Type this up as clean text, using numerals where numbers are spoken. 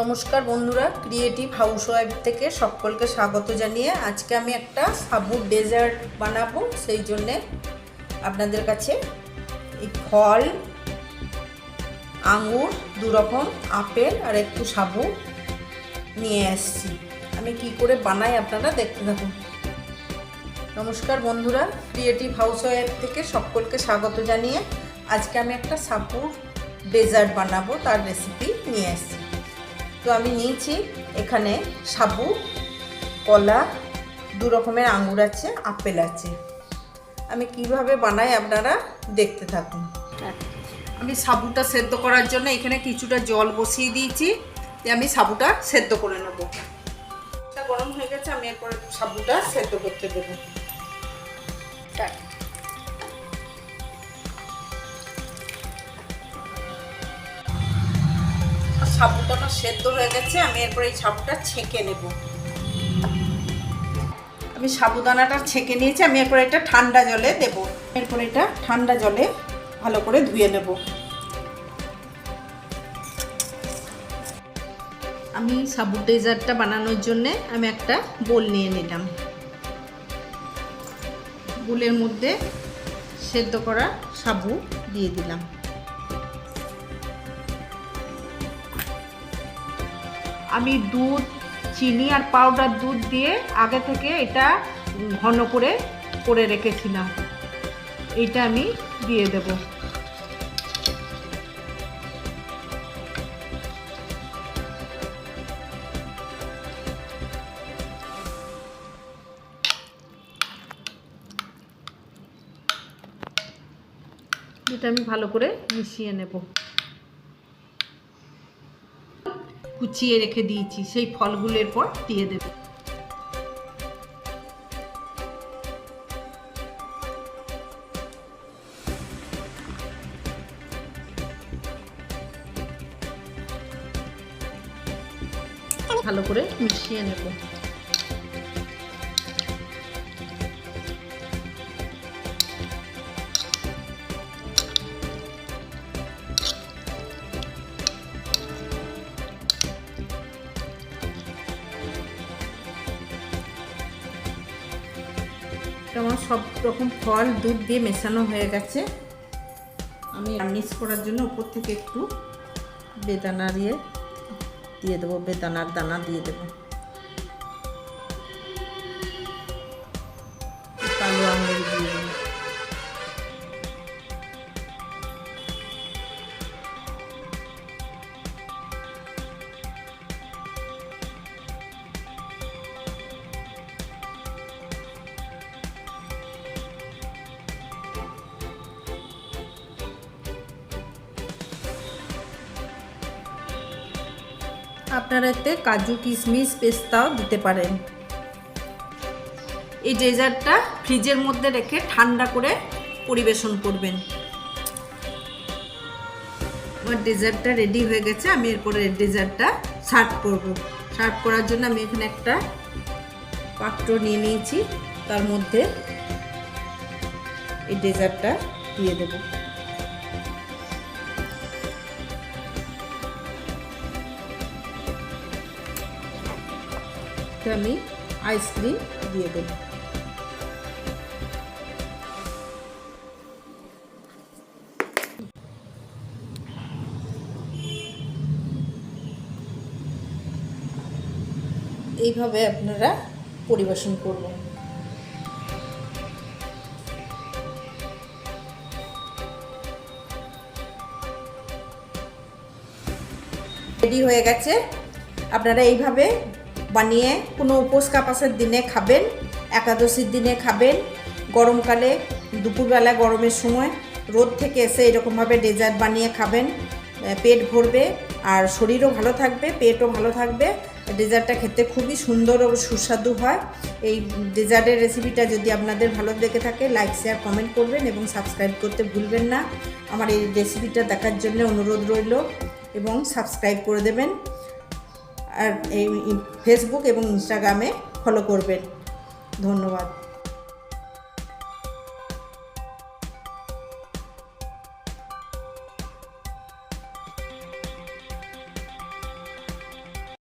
নমস্কার বন্ধুরা, creative housewife থেকে সকলকে স্বাগত জানিয়ে আজকে আমি একটা সাবুর ডেজার্ট বানাবো। সেই জন্যে আপনাদের কাছে এই ফল, আঙুর, দু রকম আপেল আর একটু সাবু নিয়ে আসছি। আমি কি করে বানাই আপনারা দেখতে থাকুন। নমস্কার বন্ধুরা, ক্রিয়েটিভ হাউসওয়াইফ থেকে সকলকে স্বাগত জানিয়ে আজকে আমি একটা সাবুর ডেজার্ট বানাবো, তার রেসিপি নিয়ে আসছি। তো আমি নিয়েছি এখানে সাবু, কলা, দু রকমের আঙুর আছে, আপেল আছে। আমি কিভাবে বানাই আপনারা দেখতে থাকুন। আমি সাবুটা সেদ্ধ করার জন্য এখানে কিছুটা জল বসিয়ে দিয়েছি, আমি সাবুটা সেদ্ধ করে নেব। গরম হয়ে গেছে, আমি এরপর সাবুটা সেদ্ধ করতে দেবো। সাবুটা আমার সেদ্ধ হয়ে গেছে, আমি এরপর এই সাবুটা ছেঁকে নেব। আমি সাবুদানাটা ছেঁকে নিয়েছি, আমি এরপর এটা ঠান্ডা জলে দেব। এরপর এটা ঠান্ডা জলে ভালো করে ধুয়ে নেব। আমি সাবু ডেজার্টটা বানানোর জন্য আমি একটা বোল নিয়ে নিলাম। বোলের মধ্যে সেদ্ধ করা সাবু দিয়ে দিলাম। আমি দুধ, চিনি আর পাউডার দুধ দিয়ে আগে থেকে এটা ঘন করে রেখেছিলাম। এইটা আমি দিয়ে দেব। এটা আমি ভালো করে মিশিয়ে নেব। কুচিয়ে রেখে দিয়েছি সেই ফলগুলো এরপর দিয়ে দেব। ভালো করে মিশিয়ে নেব। আমার সব রকম ফল দুধ দিয়ে মেশানো হয়ে গেছে। আমি গার্নিশ করার জন্য উপর থেকে একটু বেদানা দিয়ে দেবো, বেদানার দানা দিয়ে দেবো। কালো আঙুর দিয়ে দেবো। আপনারা এতে কাজু, কিশমিশ, পেস্তাও দিতে পারেন। এই ডেজার্টটা ফ্রিজের মধ্যে রেখে ঠান্ডা করে পরিবেশন করবেন। আমার ডেজার্টটা রেডি হয়ে গেছে, আমি এরপরে ডেজার্টটা সার্ভ করব। সার্ভ করার জন্য আমি এখানে একটা পাত্র নিয়ে নিয়েছি, তার মধ্যে এই ডেজার্টটা দিয়ে দেব। আমি আইসক্রিম দিয়ে দেব। এইভাবে আপনারা পরিবেশন করবেন। রেডি হয়ে গেছে। আপনারা এইভাবে বানিয়ে কোনো উপোস কাপাসের দিনে খাবেন, একাদশীর দিনে খাবেন, গরমকালে দুপুরবেলা গরমের সময় রোদ থেকে এসে এরকমভাবে ডেজার্ট বানিয়ে খাবেন। পেট ভরবে আর শরীরও ভালো থাকবে, পেটও ভালো থাকবে। ডেজার্টটা খেতে খুবই সুন্দর ও সুস্বাদু হয়। এই ডেজার্টের রেসিপিটা যদি আপনাদের ভালো লেগে থাকে, লাইক, শেয়ার, কমেন্ট করবেন এবং সাবস্ক্রাইব করতে ভুলবেন না। আমার এই রেসিপিটা দেখার জন্য অনুরোধ রইল এবং সাবস্ক্রাইব করে দেবেন। আর এই ফেসবুক এবং ইনস্টাগ্রামে ফলো করবেন। ধন্যবাদ।